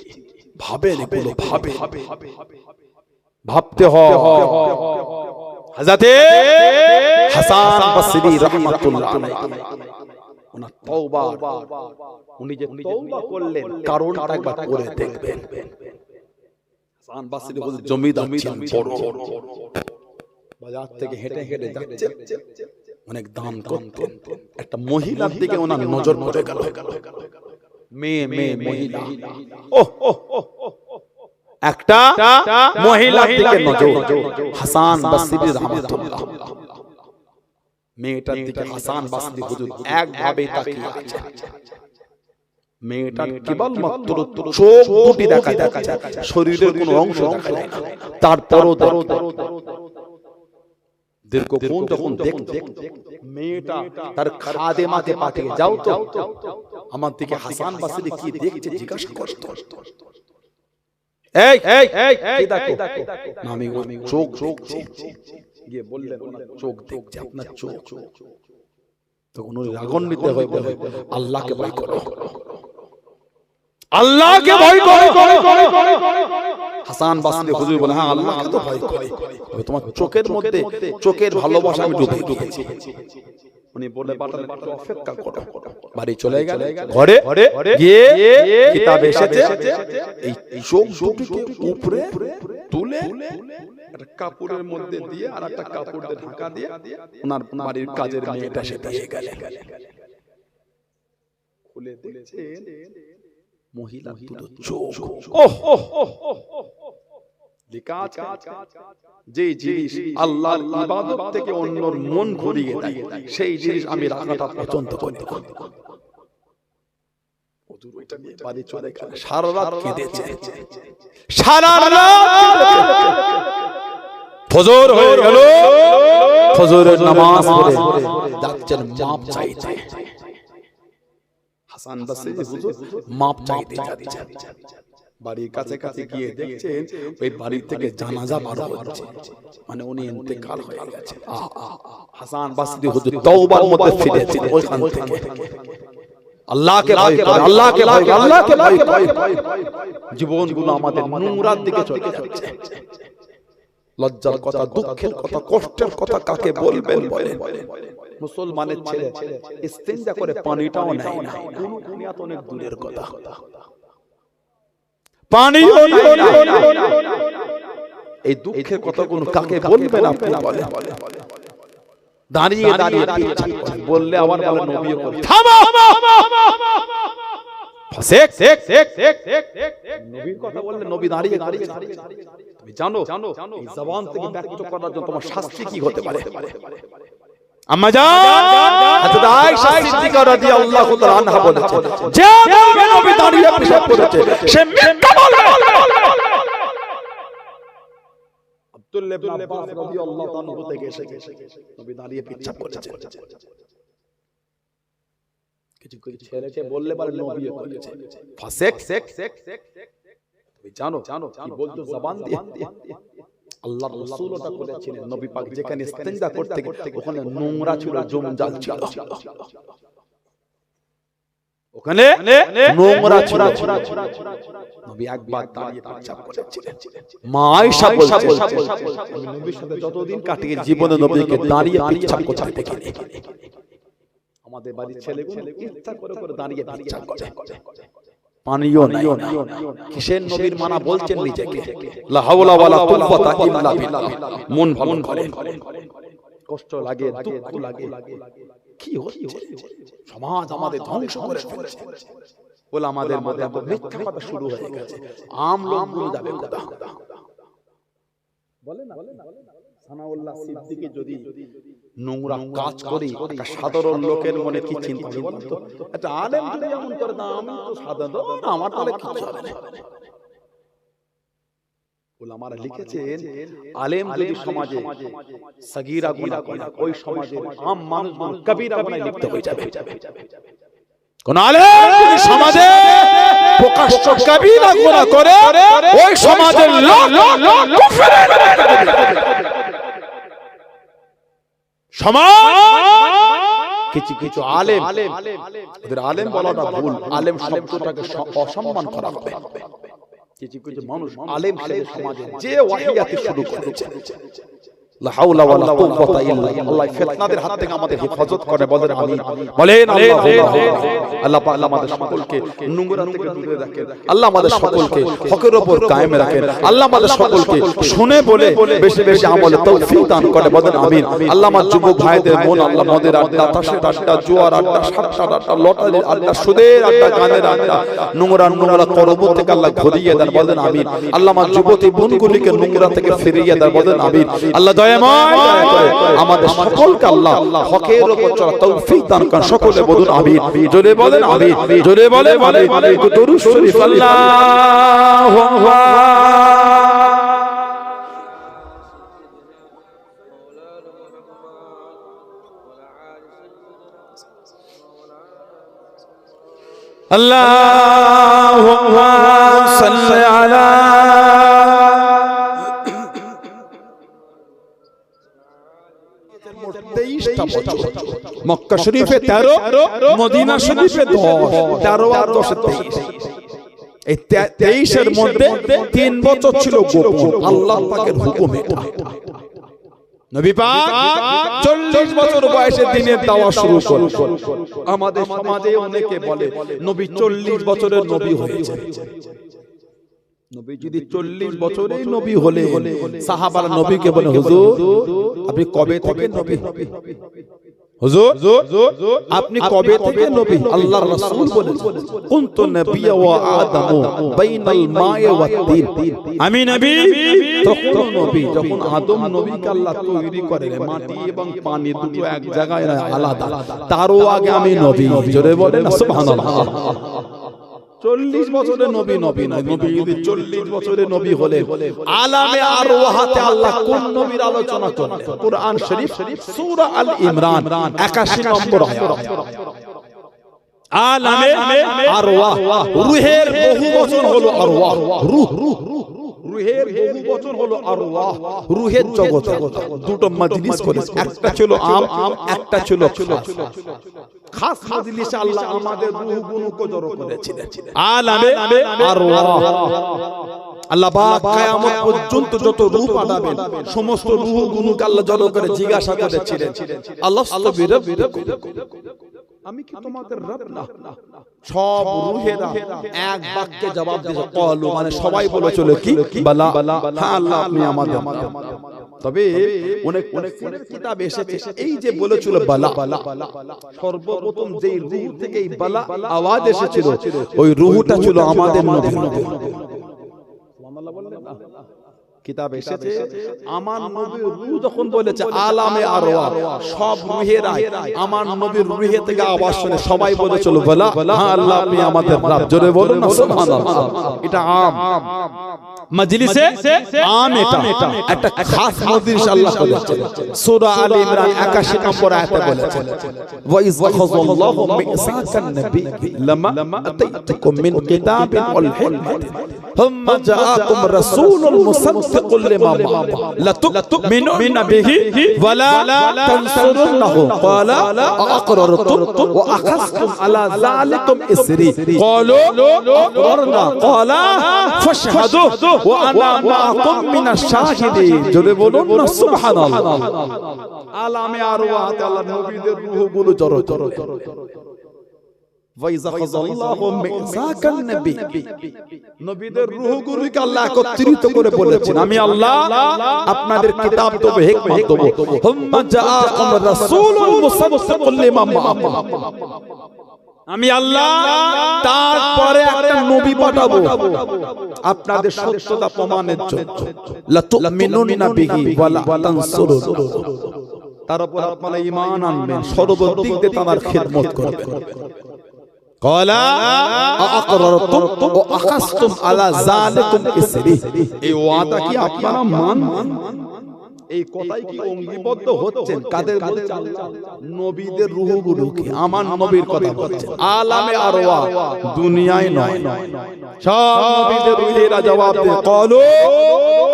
ভাবেন, এগুলো ভাবে ভাবতে হয়। হযরতে হাসান বসরি রাহমাতুল্লাহ আলাইহি, ওনার তওবা, উনি যে তওবা করলেন কারণটা একবার পড়ে দেখবেন। হাসান বসরি বলে জমিদার ছিলেন, বড় বাজার থেকে হেঁটে হেঁটে যাচ্ছেন, অনেক দান করতেন। একটা মহিলার দিকে ওনার নজর পড়ে গেল, মেয়ে মেয়ে মহিলা, একটা মহিলার দিকে নজর। হাসান বসরি রাহমাতুল্লাহ, মেয়েটার দিকে হাসান বসরি হুজুর একভাবে তাকিয়ে আছে। মেয়েটার কেবলমাত্র চোখ দুটি দেখা যাচ্ছে, শরীরের কোনো অংশ দেখা যায় না। তারপরও দীর্ঘক্ষণ যখন দেখতে মেয়েটা তার খাদেমাকে পাঠিয়ে যাও তো আমার দিকে হাসান বাসরি কি দেখছে জিজ্ঞাসা করতো। এই এই এই কি দেখো? আমি চোখ গিয়ে বললেন চোখ দেখছে আপনার চোখ। তখন ওই রাগান্বিত হয়ে বলে আল্লাহকে ভয় করো, আল্লাহকে ভয় করো। হাসান বাসরি হুজুর বলে হ্যাঁ আল্লাহকে তো ভয় করি, তোমার চোখের মধ্যে চোখের ভালোবাসা আমি ঢুকেছি। উনি বলে পাঠালেন অপেক্ষা করো। বাড়ি চলে গেল, ঘরে গিয়ে কিতাব এসেছে এই চোখ দুটিকে উপরে তুলে একটা কাপড়ের মধ্যে দিয়ে আর একটা কাপড় দিয়ে ঢাকা দিয়ে ওনার বাড়ির কাজের মেয়েটা সেটা গেল। খুলে দেখছেন মহিলা দুটো চোখ। যে জিনিস আল্লাহর ইবাদত থেকে অন্যর মন ঘুরিয়ে দেয় সেই জিনিস আমি রাখাটা পছন্দ করি। বাড়ি চলে গেল, সারা রাত কেঁদেছে, সারা রাত ফজর হয়ে গেল, ফজরের নামাজ পড়ে যাচ্ছেন মাপ চাইতে। হাসান বাসরি হুজুর মাপ চাইতে যাচ্ছেন। বাড়ির কাছে কাছে গিয়ে দেখছেন ওই বাড়ি থেকে জানাজা বার হচ্ছে, মানে উনি ইন্তেকাল হয়ে গেছে। হাসান বাসরি হুজুর তওবার মধ্যে ফিরেছেন ওইখান থেকে। আল্লাহকে ভয় করে, আল্লাহকে ভয় করে, আল্লাহকে ভয় করে। জীবনগুলো আমাদের নোংরার দিকে চলে যাচ্ছে। লজ্জার কথা, দুঃখের কথা, কষ্টের কথা কাকে বলবেন বলেন? মুসলমানের ছেলে ইস্তেঞ্জা করে পানিটাও নেয় না, কোন দুনিয়া তো অনেক দূরের কথা। পানিও নেয় না। এই দুঃখের কথাগুলো কাকে বলবেন আপনি বলেন? দাঁড়িয়ে দাঁড়িয়ে বললে আমার বলে নবী থামো, নবীর কথা বললে নবী দাঁড়িয়ে দাঁড়িয়ে। তুমি জানো এই জবান থেকে ব্যক্ত করার জন্য তোমার শাস্তি কি হতে পারে? আম্মা জান হযরত আয়েশা সিদ্দিকা রাদিয়াল্লাহু তাআলা আনহা বলেছে, যে বলবে নবী দাঁড়িয়ে পেশাব করেছে সে মিথ্যা বলবে। আব্দুল্লাহ ইবনে আব্বাস রাদিয়াল্লাহু তাআলা থেকে এসেছে নবী দাঁড়িয়ে পেশাব করেছে। কিছু কিছু ছেলেকে বললে বলে নবী করেছে ফাসিক। তুমি জানো কি বলতো জবান দিয়ে? আল্লাহর রাসূল ওটা করেছিলেন। নবী পাক যেখানে ইস্তেঞ্জা করতে ওখানে নোংরা ছিল, জঞ্জাল ছিল, ওখানে নোংরা ছিল। নবী একবার দাঁড়িয়ে পেশাব করেছিলেন। মা আয়েশা বলছেন আমি নবীর সাথে যতদিন কাটিয়ে জীবনে নবীকে দাঁড়িয়ে পেশাব করতে দেখিনি। আমাদের বাড়ির ছেলেগুলো ইচ্ছা করে করে দাঁড়িয়ে পেশাব করে, পানিও নাই। কিসের নবীর মানা বলছেন নিজেকে? লা হাওলা ওয়ালা কুওয়াতা ইল্লা বিল্লাহ। মন ভালো করে, কষ্ট লাগে, দুঃখ লাগে, কি হচ্ছে? সমাজ আমাদের ধ্বংস করে ফেলছে বলে আমাদের মধ্যে মিথ্যা কথা শুরু হয়ে গেছে। আম লোকগুলো যাবে কোথা? বলে না সানাউল্লাহ সিদ্দিকী যদি নোংরা কাজ করি একটা সাধারণ লোকের মনে কি চিন্তা বলতো? একটা আলেম যদি এমন করে না আমি তো সাধারণ, আমার তাহলে কিছু হবে না। উলামারা লিখেছেন আলেম যদি সমাজে সাগীরা গুনাহ করে ওই সমাজের আম মানুষ কবিরা গুনাহে লিপ্ত হয়ে যাবে। কোন আলেম যদি সমাজে প্রকাশ্য কবিরা গুনাহ করে ওই সমাজের লোক কুফরে সমাজ। কিছু কিছু আলেম, ওদের আলেম বলাটা ভুল, আলেম শব্দটাকে অসম্মান করা হবে। কিছু কিছু মানুষ আলেম সমাজে যে ওয়াহিয়াতে শুরু করেছে, লা হাওলা ওয়ালা কুওয়াতা ইল্লা বিল্লাহ। আল্লাহ ফিতনাদের হাত থেকে আমাদের হেফাজত করে বলেন আমিন। বলেন আল্লাহ পাক আমাদের সকলকে নোংরা থেকে দূরে রাখেন। আল্লাহ আমাদের সকলকে হকের উপর কায়েম রাখেন। আল্লাহ আমাদের সকলকে শুনে বলে বেশি বেশি আমলে তৌফিক দান করে বলেন আমিন। আল্লাহ আমার যুবক ভাইদের মন আল্লাহ মদের আড্ডা, তাসের আড্ডা, জুয়ার আড্ডা, সাতটার আড্ডা, লটারির আড্ডা, সুদের আড্ডা, গানের আড্ডা, নোংরা নোংরা কর্ম থেকে আল্লাহ ঘুরিয়ে দেন বলেন আমিন। আল্লাহ আমার যুবতী বোনগুলিকে নোংরা থেকে ফিরিয়ে দেন বলেন আমিন। আল্লাহ আমাদের সকলকে আল্লাহ হকের উপর চলা তৌফিক দান করেন। সকলে বলুন আমিন। জোরে বলেন আমিন, জোরে বলেন আমিন। দরুদ শরীফ আল্লাহুম্মা আল্লাহুম্মা সাল্লি আলা মক্কা শরীফে 13, মদিনা শরীফে 10, 13 আর 10 23। এই 23 এর মধ্যে 3 বছর ছিল গোপন, আল্লাহ পাকের হুকুম এটা। নবী পাক 40 বছর বয়সে দ্বীনের দাওয়াত শুরু করলেন। আমাদের সমাজে অনেকে বলে নবী 40 বছরের নবী হয়েছে। নবী যদি 40 বছরেই নবী হলে সাহাবারা নবীকে বলে হুজুর আপনি কবে থেকে নবী? হুজুর আপনি কবে থেকে নবী? আল্লাহর রাসূল বলেছেন কুনতু নাবিয়্যা ওয়া আদামু বাইনাল মা'i ওয়াত তিন। আমি নবী তখন নবী যখন আদম নবীকে আল্লাহ তৈরি করেন মাটি এবং পানি দুটো এক জায়গায় আলাদা, তারও আগে আমি নবী। জোরে বলেন সুবহানাল্লাহ। 40 বছরের নবী নবী নয়, নবী যদি 40 বছরের নবী হলে আলামে আরওয়াহাতে আল্লাহ কোন নবীর আলোচনা করেন? কুরআন শরীফ সূরা আল ইমরান 81 নম্বর আয়াত। আলামে আরওয়াহ, রূহের বহু বচন হলো আরওয়াহ। রূহের বহু বচন হলো আরওয়াহ, রূহের জগৎ। দুটো মাজলিস করেছে, একটা ছিল আম, একটা ছিল খাস। খাস মাজলিসে আল্লাহ আমাদের রূহগুলোকে জড়ো করেছিলেন। আলামে আরওয়াহ আল্লাহ পাক কিয়ামত পর্যন্ত যত রূহ পাঠাবেন সমস্ত রূহগুলোকে আল্লাহ জড়ো করে জিজ্ঞাসা করেছিলেন আল্লাহ আমি কি তোমাদের রব না? সব রূহেরা এক বাক্যে জবাব দিয়েছে ক্বালু, মানে সবাই বলে চলে কি বালা, হ্যাঁ আল্লাহ আপনি আমাদের। তবে অনেক কিতাব এসেছে এই যে বলেছিল বালা, সর্বপ্রথম যেই রূহ থেকে এই বালা আওয়াজ এসেছিল ওই রূহটা ছিল আমাদের নবী। সুবহানাল্লাহ বললেন না? কিতাব এসেছে আমার নবীর রূহ যখন বলেছে আলামে আরওয়াহ, সব রূহেরা আমার নবীর রূহে থেকে আওয়াজ শুনে সবাই বলেছিল বলা হ্যাঁ আল্লাহ আপনি আমাদের রব। জোরে বলুন না সুবহানাল্লাহ। এটা আম মাজলিসে আম, এটা একটা খাস মজলিস আল্লাহ করেছে। সূরা আল ইমরান 81 নম্বর আয়াতে বলেছেন ওয়া ইয আখাযাল্লাহু মিসাকান নবী লামা আতাইতুকুম মিন কিতাবিন ওয়াল হিকমাতি থুম্মা জাআকুম রাসূলুন মুসাদ্দিকুল লিমা মা'াকুম লাতু'মিনুন্না বিহি ওয়া লা তানসুরুনহু ক্বালা আ'আকরারতুম ওয়া আখাযতুম আলা যালিকুম ইসরি ক্বালু আ'আকরারনা ক্বালা ফাশহাদু ওয়া আনা মা'াকুম মিনাশ শাহিদিন। জোরে বলুন না সুবহানাল্লাহ। আলামে আরওয়াহাতে আল্লাহ নবীদের রূহগুলো জড়ো জড়ো। ওয়া ইয আখাযাল্লাহু মিসাকান নবী, নবীদের রূহগুলোকে আল্লাহ একত্রিত করে বলেছেন আমি আল্লাহ আপনাদের কিতাব দেব, হিকমত দেব। হুম্মা জাআকুম রাসূলুন মুসাদ্দিকুল লিমা মা'াকুম, আমি আল্লাহ তারপরে একটা নবী পাঠাবো আপনাদের সত্যতা প্রমাণের জন্য। লাতু'মিনুন্না বিহি ওয়া লা তানসুরুন, তার উপর আপনারা ঈমান আনবেন, সর্বদিক দিয়ে তার খিদমত করবেন। ক্বালা আ'আকরারতুম ওয়া আখাযতুম আলা যালিকুম ইসরি, এই ওয়াদা কি আপনারা মানবেন? এই কথাই কি অঙ্গীবদ্ধ হচ্ছেন? কাদের বলছেন? নবীদের রূহগুলোকে, আমার নবীর কথা বলছেন। আলামে আরওয়াহ, দুনিয়ায় নয়, সব নবীদের রূহেরা জবাব দেয় ক্বালু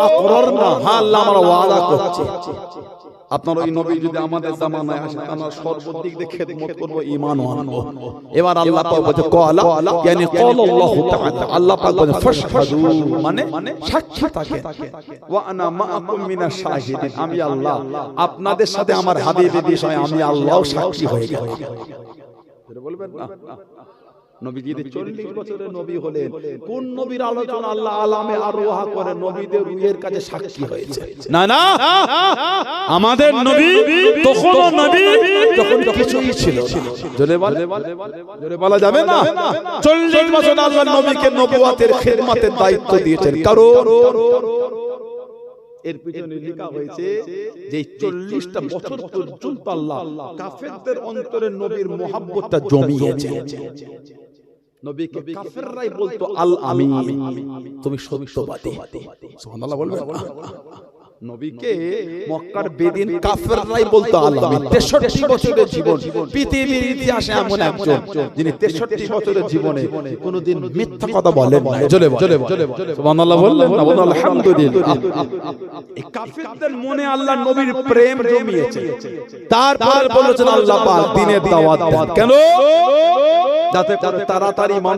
আ'আকরারনা, হ্যাঁ আল্লাহ আমরা ওয়াদা করছি। আপনার ওই নবী যদি আমাদের জামানায় আসে আমরা সর্বদিক দিয়ে খিদমত করব, ঈমান আনবো। এবার আল্লাহ পাক বলে ক্বালা, মানে ক্বালা আল্লাহু তাআলা, আল্লাহ পাক বলে ফাশহাদু, মানে সাক্ষী থাকে। ওয়া আনা মা'াকুম মিনাশ শাহিদিন, আমি আল্লাহ আপনাদের সাথে আমার হাবিবের বিষয়ে আমি আল্লাহও সাক্ষী হয়ে গেলাম। বলবেন না নবী যদি 40 বছরের নবী হলেন, কোন নবীর আলোচনা আল্লাহ আলামে আরওয়াহ করে নবীদের রূহের কাছে সাক্ষী হয়েছে? না না, আমাদের নবী তখনও নবী যখন কিছুই ছিল। জোরে বলা যাবে না। 40 বছর আল্লাহ নবীকে নবুয়তের খিদমতের দায়িত্ব দিয়েছেন, কারণ এর পিছনে লেখা হয়েছে যে 40টা বছর পর্যন্ত আল্লাহ কাফেরদের অন্তরে নবীর মুহাব্বতটা জমিয়েছে। নবীকে কাফেররাই বলতো আল আমিন, তুমি সত্যবাদী। সুবহানাল্লাহ বলবেন। নবীকে মক্কার বেদিন কাফেররাই বলতো আলামিন। 63 বছরের জীবন, পৃথিবীর ইতিহাসে এমন একজন যিনি 63 বছরের জীবনে কোনোদিন মিথ্যা কথা বলেন না। জোরে সুবহানাল্লাহ বললেন না? বলুন আলহামদুলিল্লাহ। এই কাফেরদের মনে আল্লাহ নবীর প্রেম জমিয়েছে, তারপরে বলেছেন আল্লাহ পাক দ্বীনের দাওয়াত দেন। কেন? যাতে করে তাড়াতাড়ি মানুষ